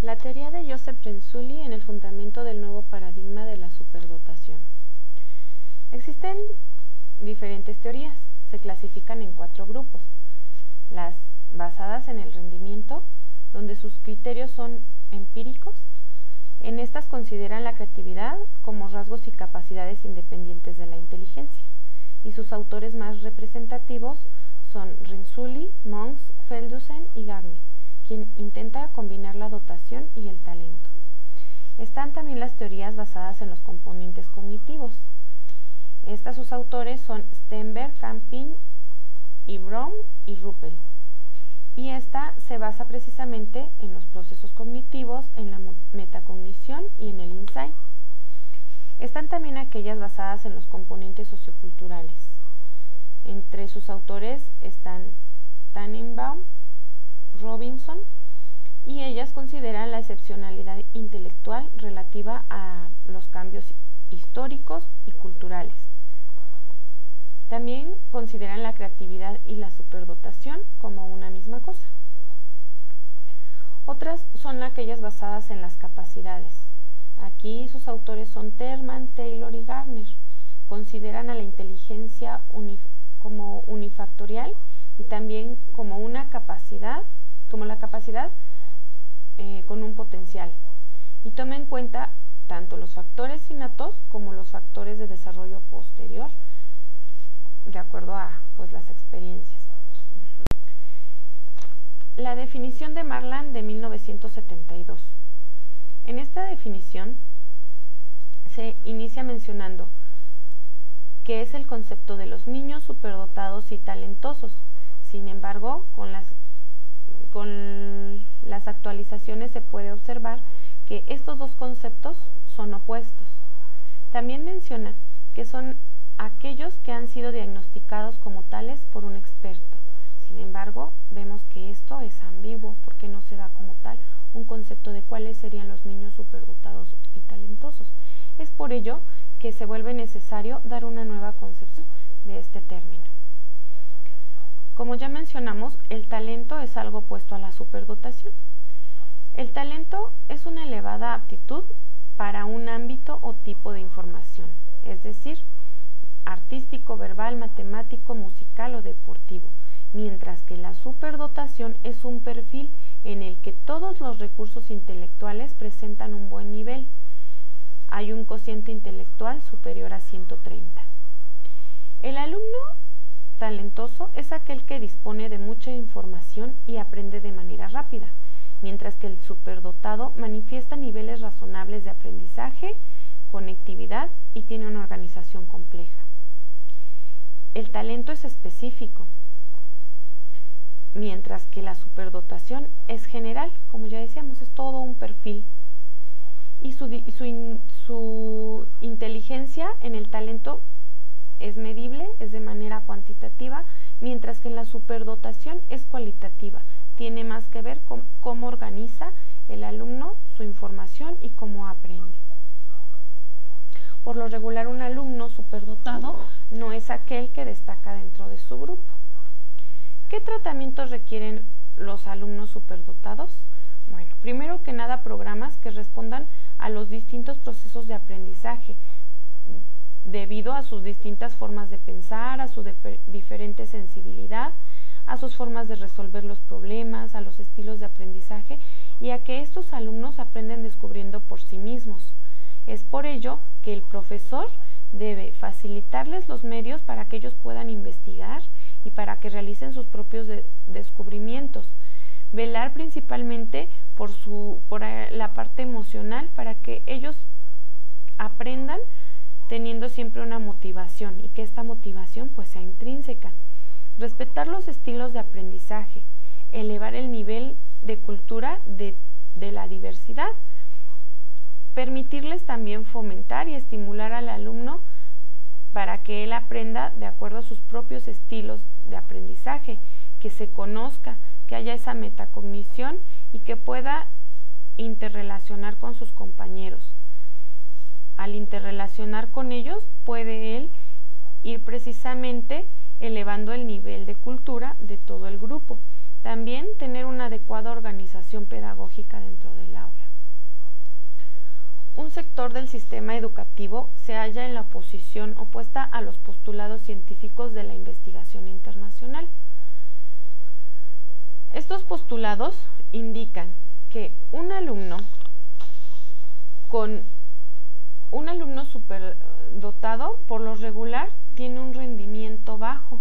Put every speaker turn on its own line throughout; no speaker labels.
La teoría de Joseph Renzulli en el fundamento del nuevo paradigma de la superdotación. Existen diferentes teorías, se clasifican en 4 grupos. Las basadas en el rendimiento, donde sus criterios son empíricos. En estas consideran la creatividad como rasgos y capacidades independientes de la inteligencia, y sus autores más representativos son Renzulli, Monks, Feldhusen y Gagne, quien intenta combinar la dotación y el talento. Están también las teorías basadas en los componentes cognitivos. Sus autores son Stenberg, Campin y Brown y Ruppel. Y esta se basa precisamente en los procesos cognitivos, en la metacognición y en el insight. Están también aquellas basadas en los componentes socioculturales. Entre sus autores están Tannenbaum, Robinson, y ellas consideran la excepcionalidad intelectual relativa a los cambios históricos y culturales. También consideran la creatividad y la superdotación como una misma cosa. Otras son aquellas basadas en las capacidades. Aquí sus autores son Terman, Taylor y Gardner. Consideran a la inteligencia como unifactorial y también como una capacidad, con un potencial, y toma en cuenta tanto los factores innatos como los factores de desarrollo posterior, de acuerdo a las experiencias. La definición de Marland de 1972. En esta definición se inicia mencionando que es el concepto de los niños superdotados y talentosos. Sin embargo, con las actualizaciones se puede observar que estos dos conceptos son opuestos. También menciona que son aquellos que han sido diagnosticados como tales por un experto. Sin embargo, vemos que esto es ambiguo porque no se da como tal un concepto de cuáles serían los niños superdotados y talentosos. Es por ello que se vuelve necesario dar una nueva concepción de este término. Como ya mencionamos, el talento es algo opuesto a la superdotación. El talento es una elevada aptitud para un ámbito o tipo de información, es decir, artístico, verbal, matemático, musical o deportivo, mientras que la superdotación es un perfil en el que todos los recursos intelectuales presentan un buen nivel. Hay un cociente intelectual superior a 130. El alumno talentoso es aquel que dispone de mucha información y aprende de manera rápida, mientras que el superdotado manifiesta niveles razonables de aprendizaje, conectividad y tiene una organización compleja. El talento es específico, mientras que la superdotación es general, como ya decíamos, es todo un perfil. Y su inteligencia en el talento es medible, es de manera cuantitativa, mientras que en la superdotación es cualitativa. Tiene más que ver con cómo organiza el alumno su información y cómo aprende. Por lo regular, un alumno superdotado no es aquel que destaca dentro de su grupo. ¿Qué tratamientos requieren los alumnos superdotados? Bueno, primero que nada, programas que respondan a los distintos procesos de aprendizaje, debido a sus distintas formas de pensar, a su diferente sensibilidad, a sus formas de resolver los problemas, a los estilos de aprendizaje y a que estos alumnos aprenden descubriendo por sí mismos. Es por ello que el profesor debe facilitarles los medios para que ellos puedan investigar y para que realicen sus propios descubrimientos. Velar principalmente por la parte emocional para que ellos aprendan teniendo siempre una motivación y que esta motivación sea intrínseca. Respetar los estilos de aprendizaje, elevar el nivel de cultura de la diversidad, permitirles también fomentar y estimular al alumno para que él aprenda de acuerdo a sus propios estilos de aprendizaje, que se conozca, que haya esa metacognición y que pueda interrelacionar con sus compañeros. Al interrelacionar con ellos, puede él ir precisamente elevando el nivel de cultura de todo el grupo, También tener una adecuada organización pedagógica dentro del aula. Un sector del sistema educativo se halla en la posición opuesta a los postulados científicos de la investigación internacional. Estos postulados indican que un alumno superdotado por lo regular tiene un rendimiento bajo,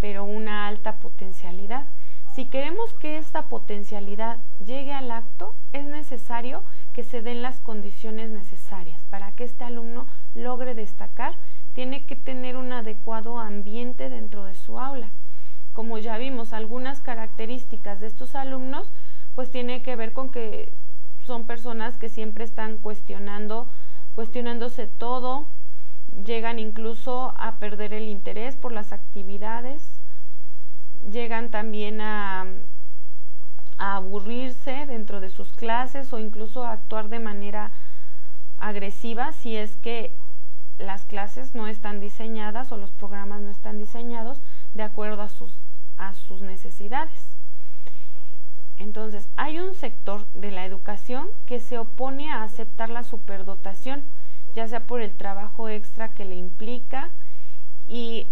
pero una alta potencialidad. Si queremos que esta potencialidad llegue al acto, es necesario que se den las condiciones necesarias. Para que este alumno logre destacar, tiene que tener un adecuado ambiente dentro de su aula. Como ya vimos, algunas características de estos alumnos pues tiene que ver con que son personas que siempre están cuestionándose todo, llegan incluso a perder el interés por las actividades, llegan también a aburrirse dentro de sus clases o incluso a actuar de manera agresiva si es que las clases no están diseñadas o los programas no están diseñados de acuerdo a sus necesidades. Entonces, hay un sector de la educación que se opone a aceptar la superdotación, ya sea por el trabajo extra que le implica, y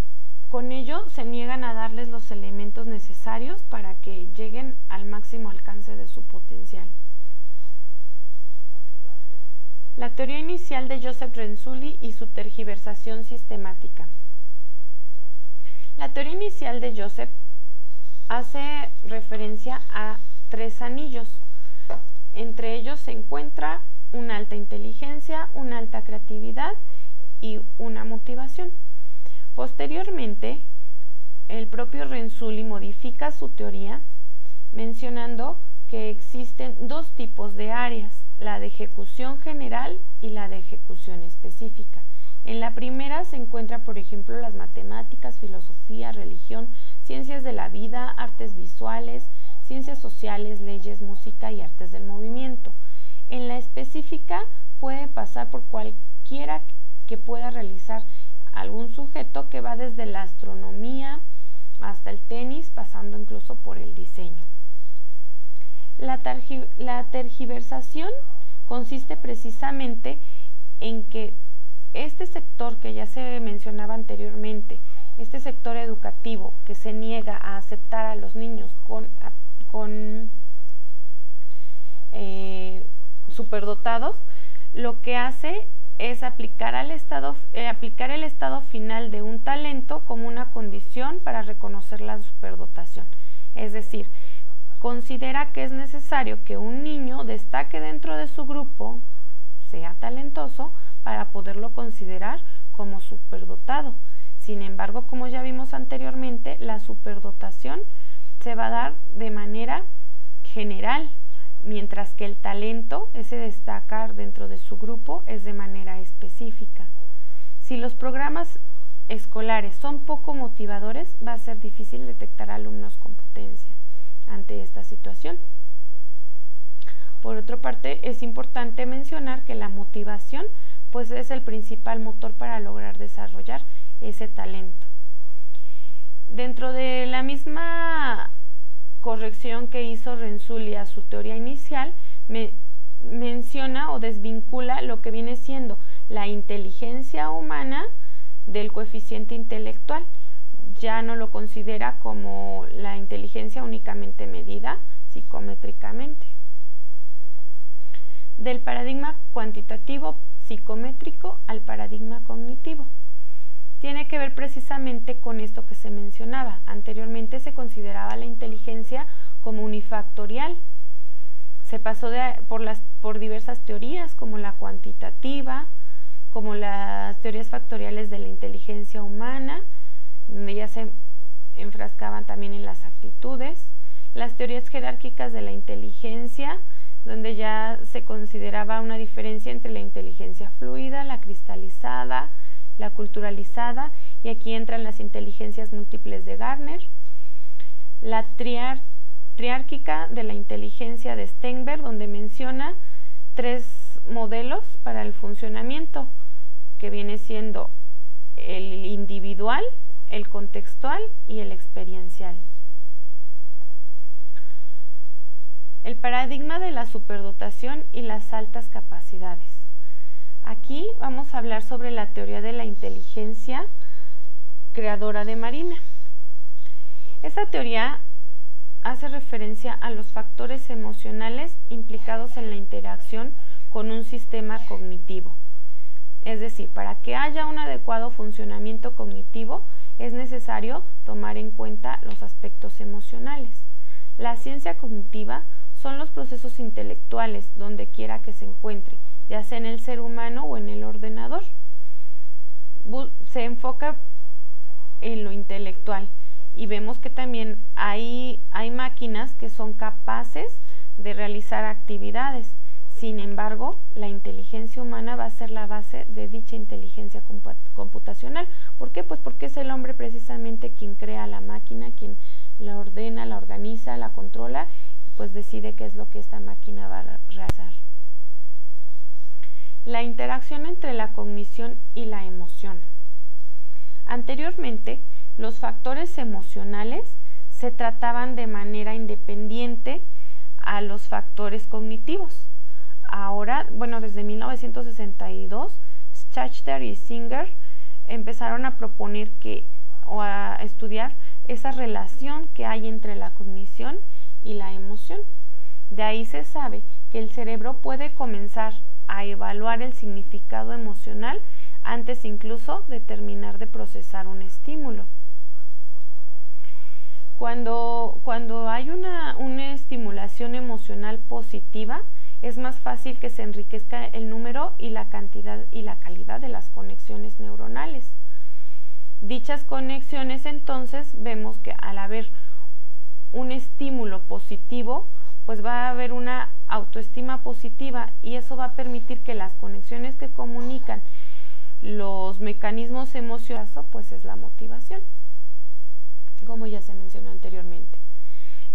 con ello se niegan a darles los elementos necesarios para que lleguen al máximo alcance de su potencial. La teoría inicial de Joseph Renzulli y su tergiversación sistemática. La teoría inicial de Joseph hace referencia a 3 anillos. Entre ellos se encuentra una alta inteligencia, una alta creatividad y una motivación. Posteriormente, el propio Renzulli modifica su teoría mencionando que existen 2 tipos de áreas, la de ejecución general y la de ejecución específica. En la primera se encuentra, por ejemplo, las matemáticas, filosofía, religión, ciencias de la vida, artes visuales, ciencias sociales, leyes, música y artes del movimiento. En la específica puede pasar por cualquiera que pueda realizar algún sujeto, que va desde la astronomía hasta el tenis, pasando incluso por el diseño. La tergiversación consiste precisamente en que este sector que ya se mencionaba anteriormente, este sector educativo que se niega a aceptar a los niños con superdotados, lo que hace es aplicar el estado final de un talento como una condición para reconocer la superdotación. Es decir, considera que es necesario que un niño destaque dentro de su grupo, sea talentoso, para poderlo considerar como superdotado. Sin embargo, como ya vimos anteriormente, la superdotación se va a dar de manera general, mientras que el talento, ese destacar dentro de su grupo, es de manera específica. Si los programas escolares son poco motivadores, va a ser difícil detectar alumnos con potencia ante esta situación. Por otra parte, es importante mencionar que la motivación pues es el principal motor para lograr desarrollar ese talento. Dentro de la misma corrección que hizo Renzulli a su teoría inicial, menciona o desvincula lo que viene siendo la inteligencia humana del coeficiente intelectual. Ya no lo considera como la inteligencia únicamente medida psicométricamente. Del paradigma cuantitativo psicométrico al paradigma cognitivo. Tiene que ver precisamente con esto que se mencionaba. Anteriormente se consideraba la inteligencia como unifactorial. Se pasó por diversas teorías, como la cuantitativa, como las teorías factoriales de la inteligencia humana, donde ya se enfrascaban también en las actitudes, las teorías jerárquicas de la inteligencia, donde ya se consideraba una diferencia entre la inteligencia fluida, la cristalizada, la culturalizada, y aquí entran las inteligencias múltiples de Gardner, la triárquica de la inteligencia de Steinberg, donde menciona 3 modelos para el funcionamiento, que viene siendo el individual, el contextual y el experiencial. El paradigma de la superdotación y las altas capacidades. Aquí vamos a hablar sobre la teoría de la inteligencia creadora de Marina. Esta teoría hace referencia a los factores emocionales implicados en la interacción con un sistema cognitivo. Es decir, para que haya un adecuado funcionamiento cognitivo es necesario tomar en cuenta los aspectos emocionales. La ciencia cognitiva son los procesos intelectuales donde quiera que se encuentre, ya sea en el ser humano o en el ordenador. Se enfoca en lo intelectual y vemos que también hay máquinas que son capaces de realizar actividades. Sin embargo, la inteligencia humana va a ser la base de dicha inteligencia computacional. ¿Por qué? Pues porque es el hombre precisamente quien crea la máquina, quien la ordena, la organiza, la controla, pues decide qué es lo que esta máquina va a realizar. La interacción entre la cognición y la emoción. Anteriormente, los factores emocionales se trataban de manera independiente a los factores cognitivos. Ahora, desde 1962, Schachter y Singer empezaron a proponer o a estudiar esa relación que hay entre la cognición y la emoción. De ahí se sabe que el cerebro puede comenzar a evaluar el significado emocional antes incluso de terminar de procesar un estímulo. Cuando hay una estimulación emocional positiva, es más fácil que se enriquezca el número y la cantidad y la calidad de las conexiones neuronales. Dichas conexiones, entonces, vemos que al haber un estímulo positivo, pues va a haber una autoestima positiva y eso va a permitir que las conexiones que comunican los mecanismos emocionales, pues es la motivación, como ya se mencionó anteriormente.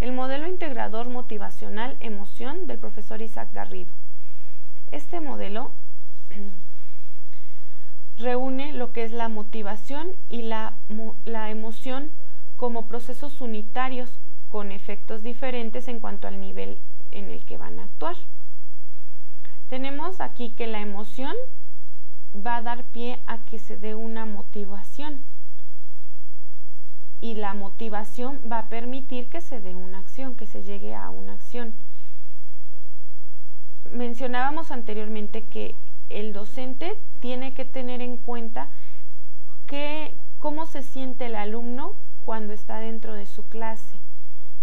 El modelo integrador motivacional emoción del profesor Isaac Garrido. Este modelo reúne lo que es la motivación y la emoción como procesos unitarios con efectos diferentes en cuanto al nivel en el que van a actuar. Tenemos aquí que la emoción va a dar pie a que se dé una motivación y la motivación va a permitir que se dé una acción, que se llegue a una acción. Mencionábamos anteriormente que el docente tiene que tener en cuenta cómo se siente el alumno cuando está dentro de su clase,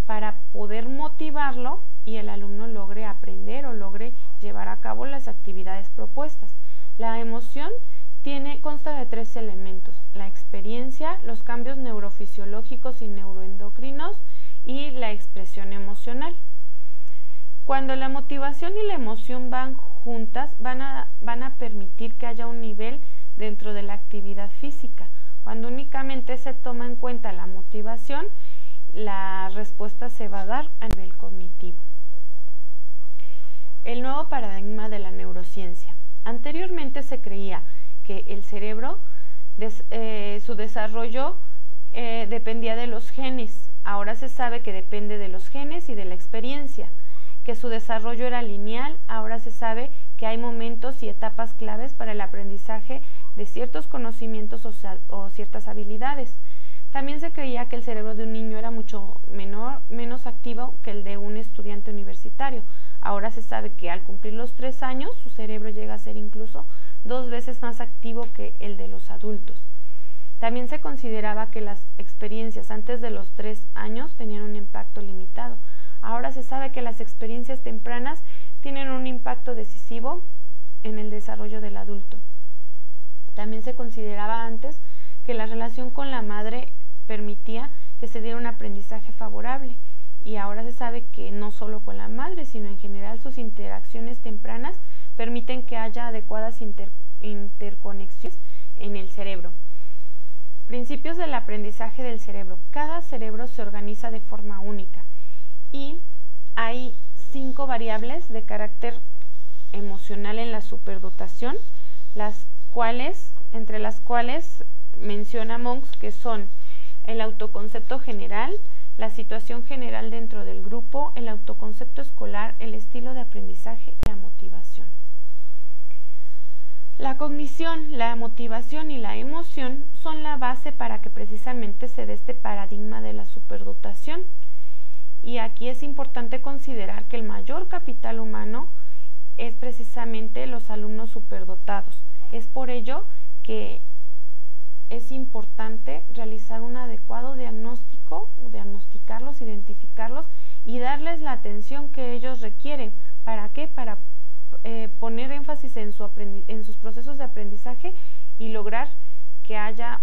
para poder motivarlo y el alumno logre aprender o logre llevar a cabo las actividades propuestas. La emoción consta de 3 elementos: la experiencia, los cambios neurofisiológicos y neuroendocrinos y la expresión emocional. Cuando la motivación y la emoción van juntas, van a permitir que haya un nivel dentro de la actividad física. Cuando únicamente se toma en cuenta la motivación, la respuesta se va a dar a nivel cognitivo. El nuevo paradigma de la neurociencia. Anteriormente se creía que el cerebro, su desarrollo dependía de los genes. Ahora se sabe que depende de los genes y de la experiencia, que su desarrollo era lineal. Ahora se sabe que hay momentos y etapas claves para el aprendizaje de ciertos conocimientos o ciertas habilidades. También se creía que el cerebro de un niño era mucho menos activo que el de un estudiante universitario. Ahora se sabe que al cumplir los 3 años, su cerebro llega a ser incluso 2 veces más activo que el de los adultos. También se consideraba que las experiencias antes de los 3 años tenían un impacto limitado. Ahora se sabe que las experiencias tempranas tienen un impacto decisivo en el desarrollo del adulto. También se consideraba antes que la relación con la madre permitía que se diera un aprendizaje favorable, y ahora se sabe que no solo con la madre, sino en general sus interacciones tempranas permiten que haya adecuadas interconexiones en el cerebro. Principios del aprendizaje del cerebro. Cada cerebro se organiza de forma única y hay 5 variables de carácter emocional en la superdotación, entre las cuales menciona Monks, que son el autoconcepto general, la situación general dentro del grupo, el autoconcepto escolar, el estilo de aprendizaje y la motivación. La cognición, la motivación y la emoción son la base para que precisamente se dé este paradigma de la superdotación. Y aquí es importante considerar que el mayor capital humano es precisamente los alumnos superdotados. Es por ello que es importante realizar un adecuado diagnóstico, diagnosticarlos, identificarlos y darles la atención que ellos requieren. ¿Para qué? Para poner énfasis en sus procesos de aprendizaje y lograr que haya